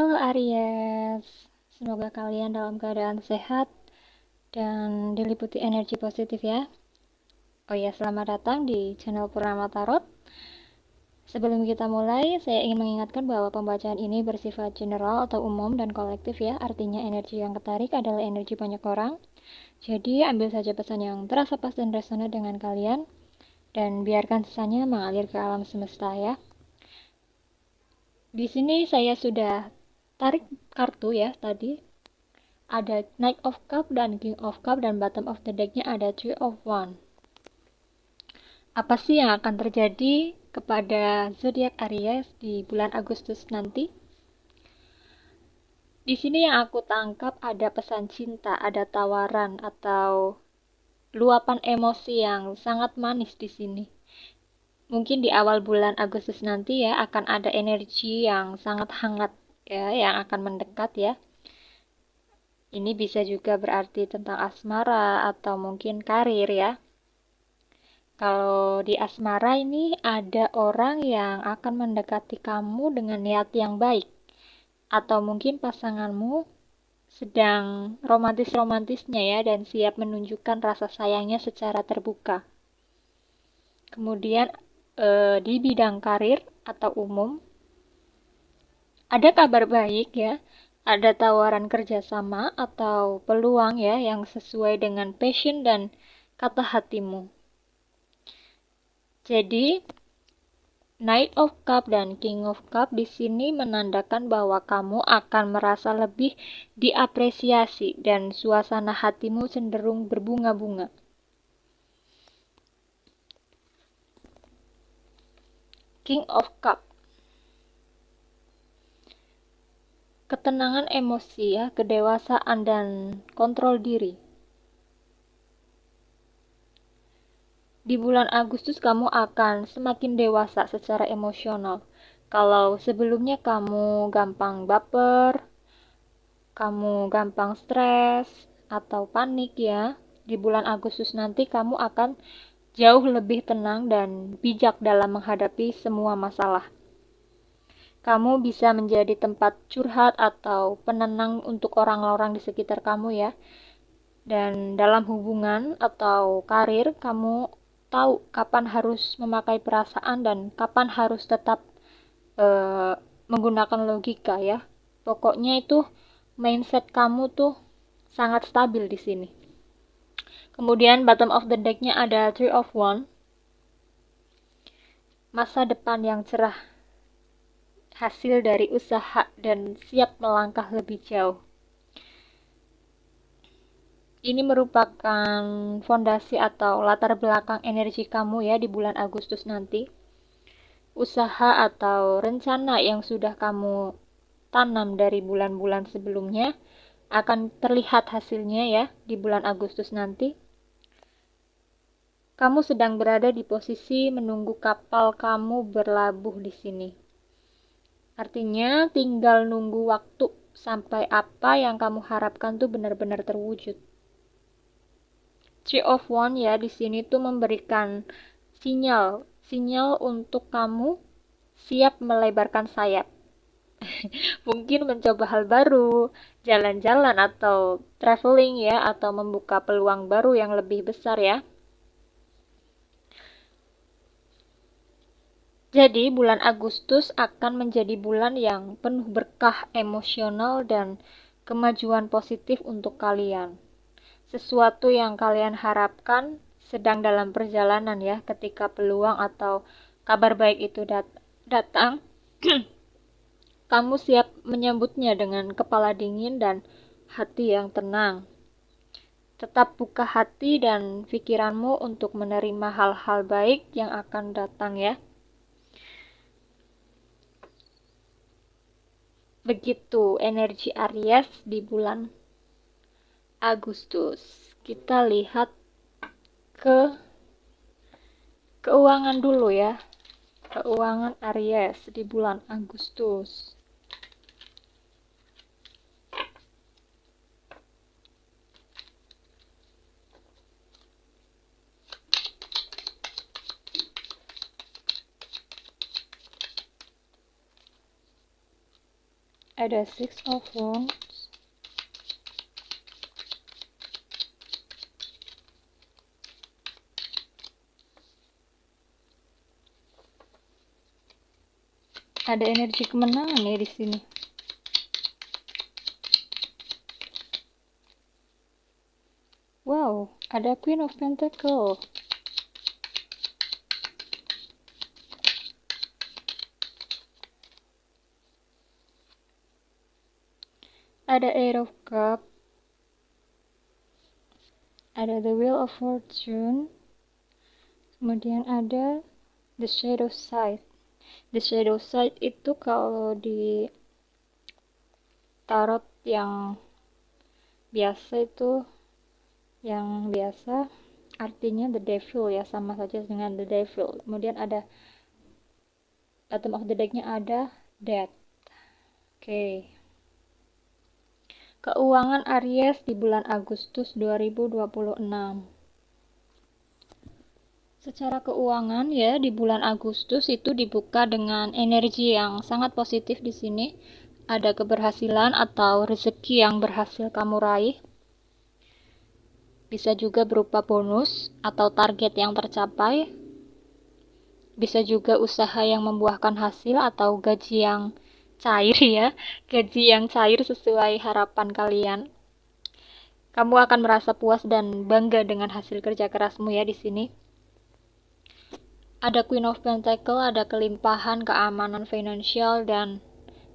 Halo Aries, semoga kalian dalam keadaan sehat dan diliputi energi positif ya. Oh ya, selamat datang di channel Purnama Tarot. Sebelum kita mulai, saya ingin mengingatkan bahwa pembacaan ini bersifat general atau umum dan kolektif ya. Artinya energi yang ketarik adalah energi banyak orang. Jadi ambil saja pesan yang terasa pas dan resonan dengan kalian dan biarkan sisanya mengalir ke alam semesta ya. Di sini saya sudah tarik kartu ya tadi. Ada Knight of Cup dan King of Cup dan bottom of the decknya ada Three of Wands. Apa sih yang akan terjadi kepada zodiak Aries di bulan Agustus nanti? Di sini yang aku tangkap ada pesan cinta, ada tawaran atau luapan emosi yang sangat manis di sini. Mungkin di awal bulan Agustus nanti ya akan ada energi yang sangat hangat ya yang akan mendekat ya. Ini bisa juga berarti tentang asmara atau mungkin karir ya. Kalau di asmara ini ada orang yang akan mendekati kamu dengan niat yang baik. Atau mungkin pasanganmu sedang romantis-romantisnya ya dan siap menunjukkan rasa sayangnya secara terbuka. Kemudian di bidang karir atau umum, ada kabar baik ya. Ada tawaran kerjasama atau peluang ya yang sesuai dengan passion dan kata hatimu. Jadi, Knight of Cup dan King of Cup di sini menandakan bahwa kamu akan merasa lebih diapresiasi dan suasana hatimu cenderung berbunga-bunga. King of Cup, ketenangan emosi ya, kedewasaan dan kontrol diri. Di bulan Agustus kamu akan semakin dewasa secara emosional. Kalau sebelumnya kamu gampang baper, kamu gampang stres atau panik ya, di bulan Agustus nanti kamu akan jauh lebih tenang dan bijak dalam menghadapi semua masalah. Kamu bisa menjadi tempat curhat atau penenang untuk orang-orang di sekitar kamu ya. Dan dalam hubungan atau karir, kamu tahu kapan harus memakai perasaan dan kapan harus tetap eh, menggunakan logika ya. Pokoknya itu mindset kamu tuh sangat stabil di sini. Kemudian bottom of the deck-nya ada Three of Wands. Masa depan yang cerah, hasil dari usaha dan siap melangkah lebih jauh. Ini merupakan fondasi atau latar belakang energi kamu ya di bulan Agustus nanti. Usaha atau rencana yang sudah kamu tanam dari bulan-bulan sebelumnya akan terlihat hasilnya ya di bulan Agustus nanti. Kamu sedang berada di posisi menunggu kapal kamu berlabuh di sini. Artinya tinggal nunggu waktu sampai apa yang kamu harapkan tuh benar-benar terwujud. Three of Wands ya di sini tuh memberikan sinyal untuk kamu siap melebarkan sayap. Mungkin mencoba hal baru, jalan-jalan atau traveling ya atau membuka peluang baru yang lebih besar ya. Jadi bulan Agustus akan menjadi bulan yang penuh berkah emosional dan kemajuan positif untuk kalian. Sesuatu yang kalian harapkan sedang dalam perjalanan ya ketika peluang atau kabar baik itu datang. Kamu siap menyambutnya dengan kepala dingin dan hati yang tenang. Tetap buka hati dan pikiranmu untuk menerima hal-hal baik yang akan datang ya. Begitu energi Aries di bulan Agustus. Kita lihat ke keuangan dulu ya. Keuangan Aries di bulan Agustus. Ada Six of Wands, ada energi kemenangan ya di sini. Wow, ada Queen of Pentacle. Ada Eight of Cups. Ada The Wheel of Fortune. Kemudian ada The Shadow Side. The Shadow Side itu kalau di tarot yang biasa itu, yang biasa artinya the devil ya, sama saja dengan the devil. Kemudian ada bottom of the deck-nya ada death. Oke. Keuangan Aries di bulan Agustus 2026. Secara keuangan ya, di bulan Agustus itu dibuka dengan energi yang sangat positif di sini. Ada keberhasilan atau rezeki yang berhasil kamu raih. Bisa juga berupa bonus atau target yang tercapai. Bisa juga usaha yang membuahkan hasil atau gaji yang cair ya, gaji yang cair sesuai harapan kalian. Kamu akan merasa puas dan bangga dengan hasil kerja kerasmu ya di sini. Ada Queen of Pentacle, ada kelimpahan, keamanan finansial, dan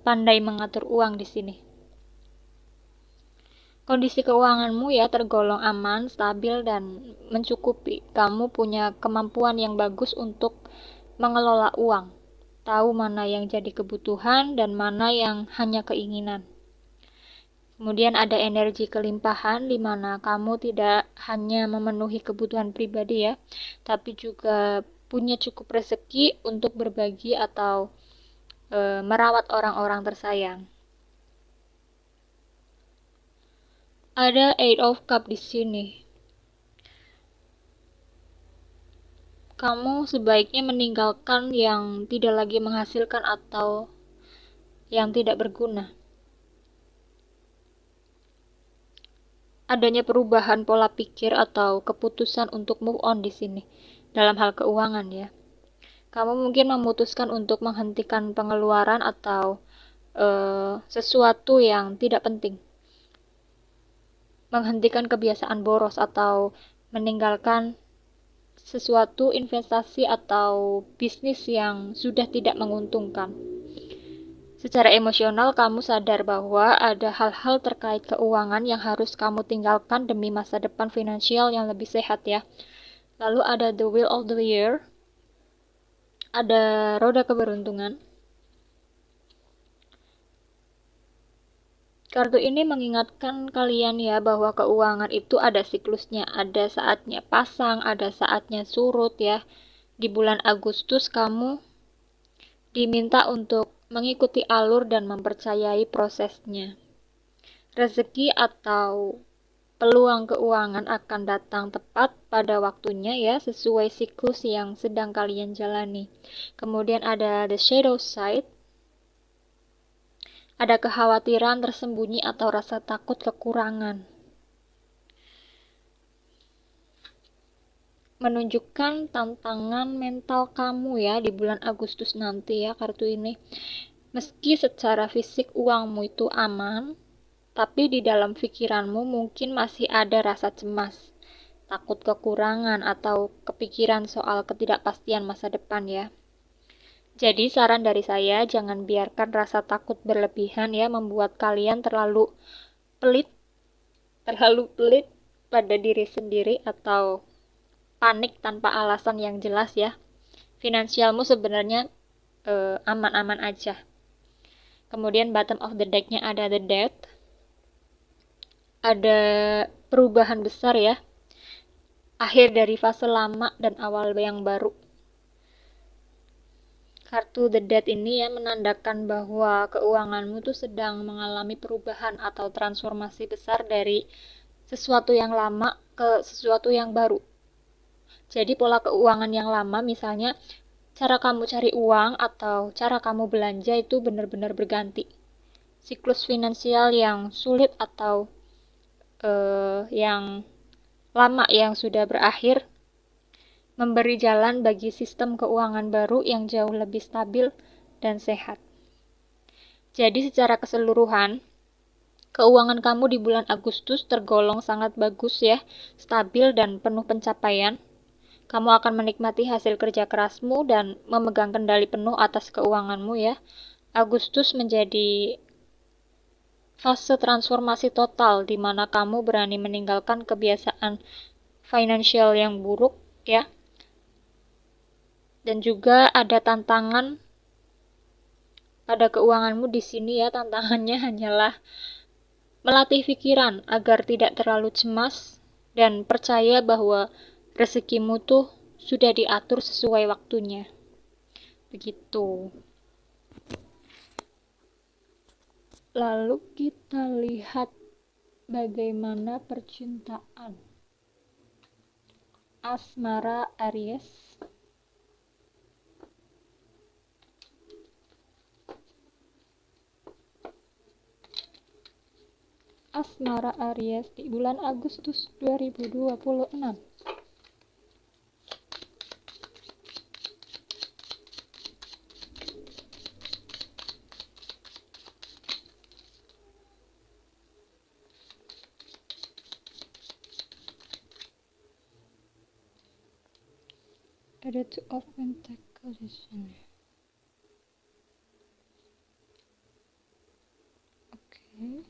pandai mengatur uang di sini. Kondisi keuanganmu ya tergolong aman, stabil, dan mencukupi. Kamu punya kemampuan yang bagus untuk mengelola uang. Tahu mana yang jadi kebutuhan dan mana yang hanya keinginan. Kemudian ada energi kelimpahan di mana kamu tidak hanya memenuhi kebutuhan pribadi ya, tapi juga punya cukup rezeki untuk berbagi atau merawat orang-orang tersayang. Ada Eight of Cups di sini. Kamu sebaiknya meninggalkan yang tidak lagi menghasilkan atau yang tidak berguna. Adanya perubahan pola pikir atau keputusan untuk move on di sini dalam hal keuangan ya. Kamu mungkin memutuskan untuk menghentikan pengeluaran atau sesuatu yang tidak penting. Menghentikan kebiasaan boros atau meninggalkan sesuatu investasi atau bisnis yang sudah tidak menguntungkan. Secara emosional, kamu sadar bahwa ada hal-hal terkait keuangan yang harus kamu tinggalkan demi masa depan finansial yang lebih sehat ya. Lalu ada the Wheel of the Year, ada roda keberuntungan. Kartu ini mengingatkan kalian ya bahwa keuangan itu ada siklusnya, ada saatnya pasang, ada saatnya surut ya. Di bulan Agustus kamu diminta untuk mengikuti alur dan mempercayai prosesnya. Rezeki atau peluang keuangan akan datang tepat pada waktunya ya, sesuai siklus yang sedang kalian jalani. Kemudian ada the shadow side. Ada kekhawatiran tersembunyi atau rasa takut kekurangan. Menunjukkan tantangan mental kamu ya di bulan Agustus nanti ya kartu ini. Meski secara fisik uangmu itu aman, tapi di dalam pikiranmu mungkin masih ada rasa cemas, takut kekurangan atau kepikiran soal ketidakpastian masa depan ya. Jadi saran dari saya, jangan biarkan rasa takut berlebihan ya membuat kalian terlalu pelit pada diri sendiri atau panik tanpa alasan yang jelas ya. Finansialmu sebenarnya aman-aman aja. Kemudian bottom of the deck-nya ada the death. Ada perubahan besar ya. Akhir dari fase lama dan awal yang baru. Kartu The Death ini ya menandakan bahwa keuanganmu tuh sedang mengalami perubahan atau transformasi besar dari sesuatu yang lama ke sesuatu yang baru. Jadi pola keuangan yang lama, misalnya cara kamu cari uang atau cara kamu belanja itu benar-benar berganti. siklus finansial yang sulit atau yang lama yang sudah berakhir, memberi jalan bagi sistem keuangan baru yang jauh lebih stabil dan sehat. Jadi secara keseluruhan, keuangan kamu di bulan Agustus tergolong sangat bagus ya, stabil dan penuh pencapaian. Kamu akan menikmati hasil kerja kerasmu dan memegang kendali penuh atas keuanganmu ya. Agustus menjadi fase transformasi total di mana kamu berani meninggalkan kebiasaan financial yang buruk ya. Dan juga ada tantangan pada keuanganmu di sini ya. Tantangannya hanyalah melatih pikiran agar tidak terlalu cemas dan percaya bahwa rezekimu tuh sudah diatur sesuai waktunya. Begitu. Lalu kita lihat bagaimana percintaan. Asmara Aries. Asmara Aries di bulan Agustus 2026. Ada Two of Pentacles di sini. Oke.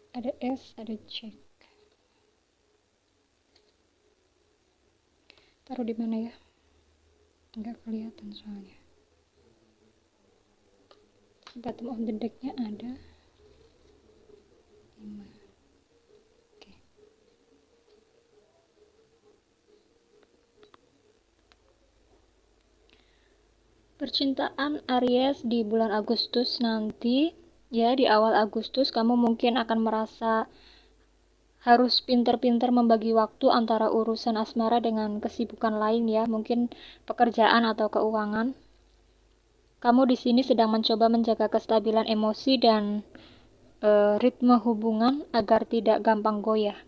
Ada S, ada cek. Taruh di mana ya? Enggak kelihatan soalnya. Bottom of the deck-nya ada 5. Oke. Percintaan Aries di bulan Agustus nanti, ya di awal Agustus kamu mungkin akan merasa harus pintar-pintar membagi waktu antara urusan asmara dengan kesibukan lain ya, mungkin pekerjaan atau keuangan. Kamu di sini sedang mencoba menjaga kestabilan emosi dan ritme hubungan agar tidak gampang goyah.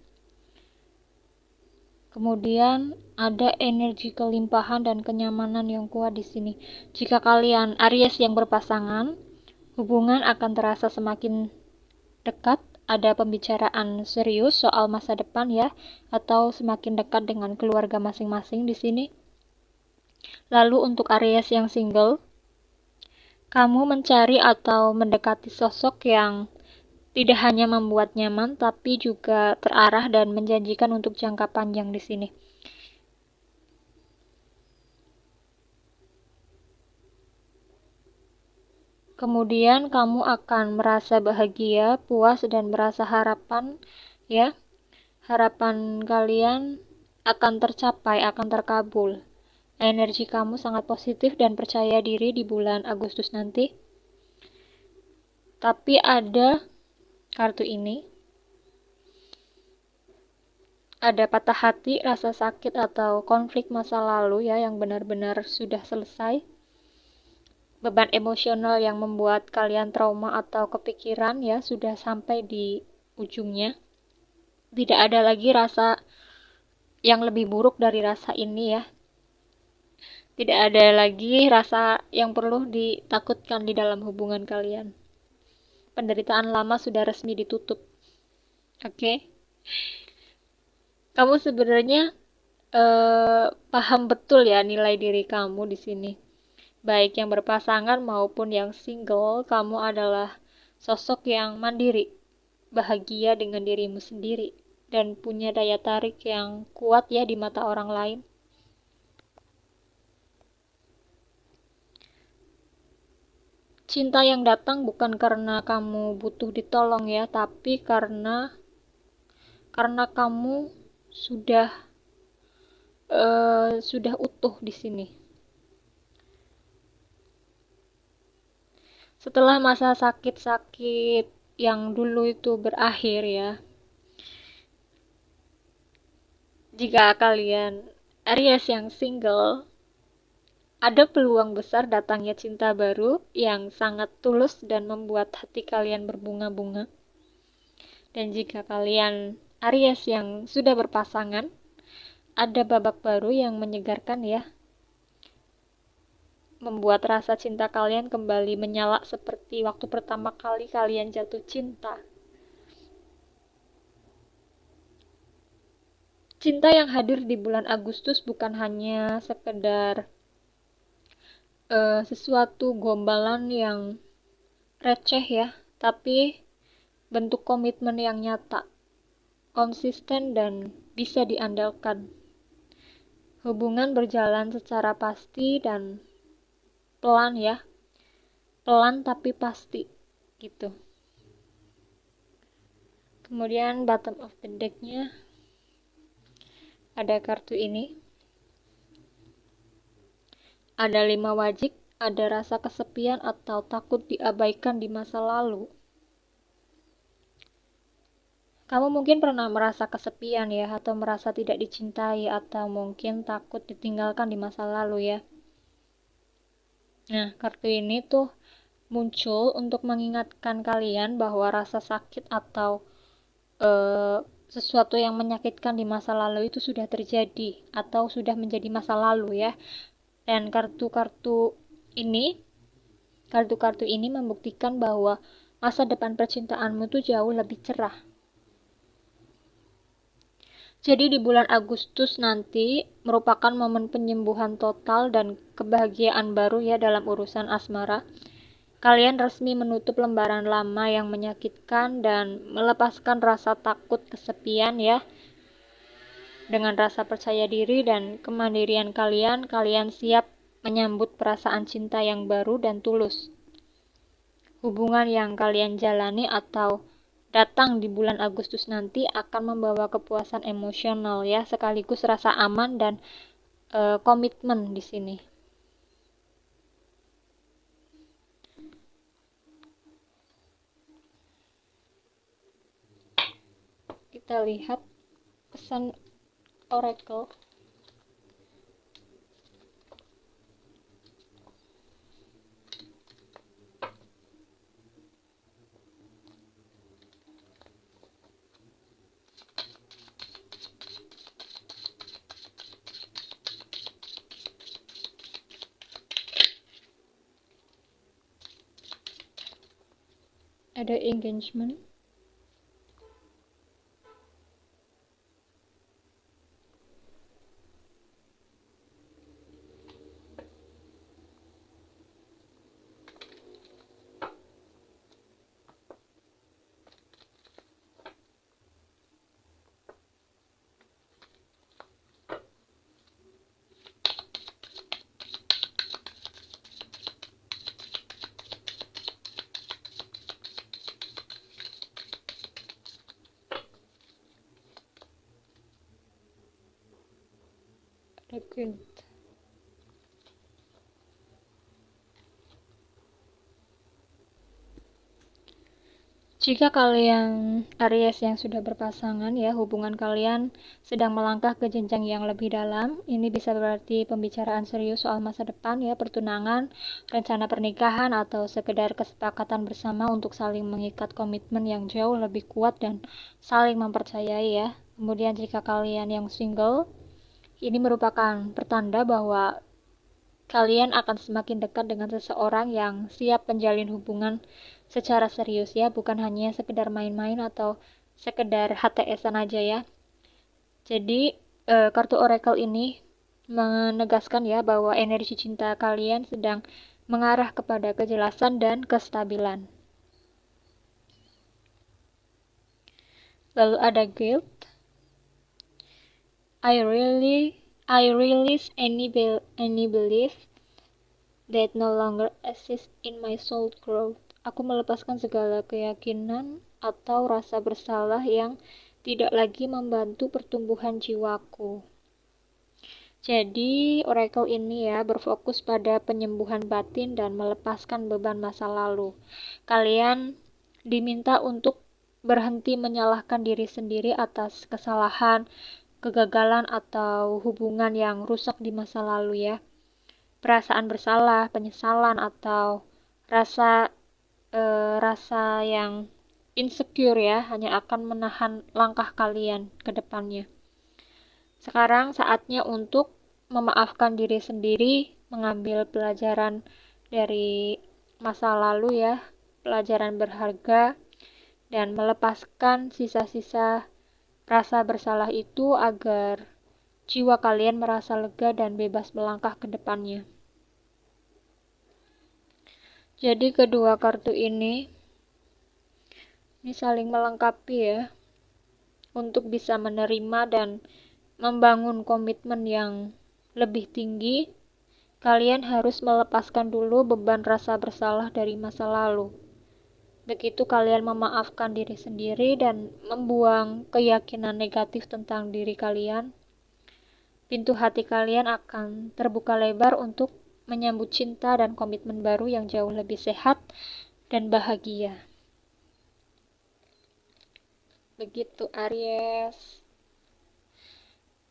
Kemudian ada energi kelimpahan dan kenyamanan yang kuat di sini. Jika kalian Aries yang berpasangan, hubungan akan terasa semakin dekat. Ada pembicaraan serius soal masa depan ya, atau semakin dekat dengan keluarga masing-masing di sini. Lalu untuk Aries yang single, kamu mencari atau mendekati sosok yang tidak hanya membuat nyaman, tapi juga terarah dan menjanjikan untuk jangka panjang di sini. Kemudian kamu akan merasa bahagia, puas, dan merasa harapan, ya. Harapan kalian akan tercapai, akan terkabul. Energi kamu sangat positif dan percaya diri di bulan Agustus nanti. Tapi ada kartu ini. Ada patah hati, rasa sakit atau konflik masa lalu ya yang benar-benar sudah selesai. Beban emosional yang membuat kalian trauma atau kepikiran ya sudah sampai di ujungnya. Tidak ada lagi rasa yang lebih buruk dari rasa ini ya. Tidak ada lagi rasa yang perlu ditakutkan di dalam hubungan kalian. Penderitaan lama sudah resmi ditutup. Oke? Kamu sebenarnya paham betul ya nilai diri kamu di sini. Baik yang berpasangan maupun yang single, kamu adalah sosok yang mandiri, bahagia dengan dirimu sendiri, dan punya daya tarik yang kuat ya di mata orang lain. Cinta yang datang bukan karena kamu butuh ditolong ya, tapi karena karena kamu sudah utuh di sini. Setelah masa sakit-sakit yang dulu itu berakhir ya, jika kalian Aries yang single, ada peluang besar datangnya cinta baru yang sangat tulus dan membuat hati kalian berbunga-bunga. Dan jika kalian Aries yang sudah berpasangan, ada babak baru yang menyegarkan ya, membuat rasa cinta kalian kembali menyala seperti waktu pertama kali kalian jatuh cinta. Cinta yang hadir di bulan Agustus bukan hanya sekedar sesuatu gombalan yang receh ya, tapi bentuk komitmen yang nyata, konsisten dan bisa diandalkan. Hubungan berjalan secara pasti dan pelan ya, pelan tapi pasti gitu. Kemudian bottom of the deck-nya ada kartu ini, ada 5 wajik, ada rasa kesepian atau takut diabaikan di masa lalu. Kamu mungkin pernah merasa kesepian ya, atau merasa tidak dicintai, atau mungkin takut ditinggalkan di masa lalu ya. Nah, kartu ini tuh muncul untuk mengingatkan kalian bahwa rasa sakit atau sesuatu yang menyakitkan di masa lalu itu sudah terjadi atau sudah menjadi masa lalu ya. Dan kartu-kartu ini membuktikan bahwa masa depan percintaanmu itu jauh lebih cerah. Jadi di bulan Agustus nanti merupakan momen penyembuhan total dan kebahagiaan baru ya dalam urusan asmara. Kalian resmi menutup lembaran lama yang menyakitkan dan melepaskan rasa takut kesepian ya. Dengan rasa percaya diri dan kemandirian kalian siap menyambut perasaan cinta yang baru dan tulus. Hubungan yang kalian jalani atau datang di bulan Agustus nanti akan membawa kepuasan emosional ya, sekaligus rasa aman dan komitmen di sini. Kita lihat pesan oracle. Ada engagement, ada guilt. Jika kalian Aries yang sudah berpasangan ya, hubungan kalian sedang melangkah ke jenjang yang lebih dalam. Ini bisa berarti pembicaraan serius soal masa depan ya, pertunangan, rencana pernikahan, atau sekedar kesepakatan bersama untuk saling mengikat komitmen yang jauh lebih kuat dan saling mempercayai ya. Kemudian jika kalian yang single, ini merupakan pertanda bahwa kalian akan semakin dekat dengan seseorang yang siap menjalin hubungan secara serius ya, bukan hanya sekedar main-main atau sekedar HTS-an aja ya. Jadi kartu oracle ini menegaskan ya bahwa energi cinta kalian sedang mengarah kepada kejelasan dan kestabilan. Lalu ada guilt. I release any belief that no longer exists in my soul growth. Aku melepaskan segala keyakinan atau rasa bersalah yang tidak lagi membantu pertumbuhan jiwaku. Jadi, oracle ini ya berfokus pada penyembuhan batin dan melepaskan beban masa lalu. Kalian diminta untuk berhenti menyalahkan diri sendiri atas kesalahan, kegagalan, atau hubungan yang rusak di masa lalu ya. Perasaan bersalah, penyesalan, atau rasa yang insecure ya hanya akan menahan langkah kalian ke depannya. Sekarang saatnya untuk memaafkan diri sendiri, mengambil pelajaran dari masa lalu ya, pelajaran berharga, dan melepaskan sisa-sisa rasa bersalah itu agar jiwa kalian merasa lega dan bebas melangkah ke depannya. Jadi kedua kartu ini saling melengkapi ya, untuk bisa menerima dan membangun komitmen yang lebih tinggi. Kalian harus melepaskan dulu beban rasa bersalah dari masa lalu. Begitu kalian memaafkan diri sendiri dan membuang keyakinan negatif tentang diri kalian, pintu hati kalian akan terbuka lebar untuk menyambut cinta dan komitmen baru yang jauh lebih sehat dan bahagia. Begitu Aries.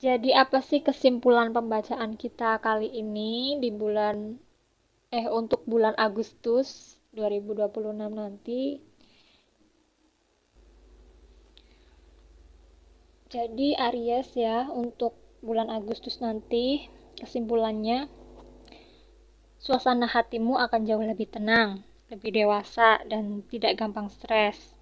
Jadi apa sih kesimpulan pembacaan kita kali ini di untuk bulan Agustus 2026 nanti? Jadi Aries ya, untuk bulan Agustus nanti kesimpulannya, suasana hatimu akan jauh lebih tenang, lebih dewasa, dan tidak gampang stres.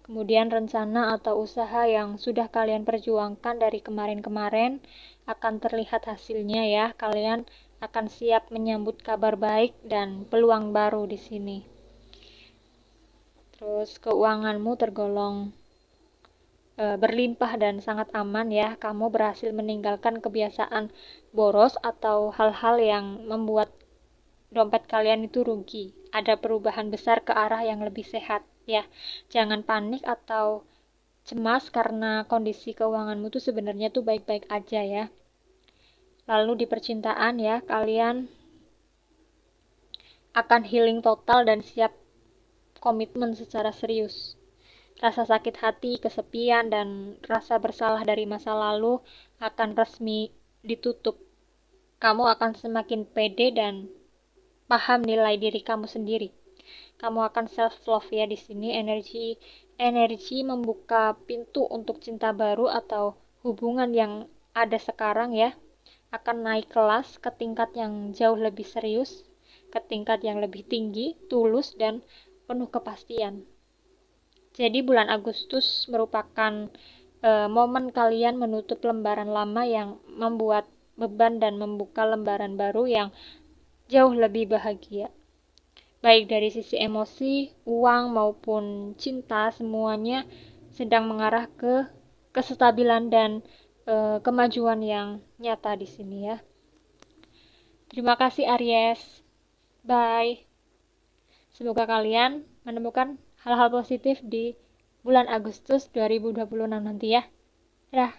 Kemudian rencana atau usaha yang sudah kalian perjuangkan dari kemarin-kemarin akan terlihat hasilnya ya. Kalian akan siap menyambut kabar baik dan peluang baru di sini. Terus keuanganmu tergolong berlimpah dan sangat aman ya. Kamu berhasil meninggalkan kebiasaan boros atau hal-hal yang membuat dompet kalian itu rugi. Ada perubahan besar ke arah yang lebih sehat ya. Jangan panik atau cemas karena kondisi keuanganmu tuh sebenarnya tuh baik-baik aja ya. Lalu di percintaan ya, kalian akan healing total dan siap komitmen secara serius. Rasa sakit hati, kesepian, dan rasa bersalah dari masa lalu akan resmi ditutup. Kamu akan semakin pede dan paham nilai diri kamu sendiri. Kamu akan self love ya di sini. Energi membuka pintu untuk cinta baru atau hubungan yang ada sekarang ya akan naik kelas ke tingkat yang jauh lebih serius, ke tingkat yang lebih tinggi, tulus, dan penuh kepastian. Jadi bulan Agustus merupakan momen kalian menutup lembaran lama yang membuat beban dan membuka lembaran baru yang jauh lebih bahagia. Baik dari sisi emosi, uang, maupun cinta, semuanya sedang mengarah ke kestabilan dan kemajuan yang nyata di sini ya. Terima kasih Aries. Bye. Semoga kalian menemukan hal-hal positif di bulan Agustus 2026 nanti ya. Dah.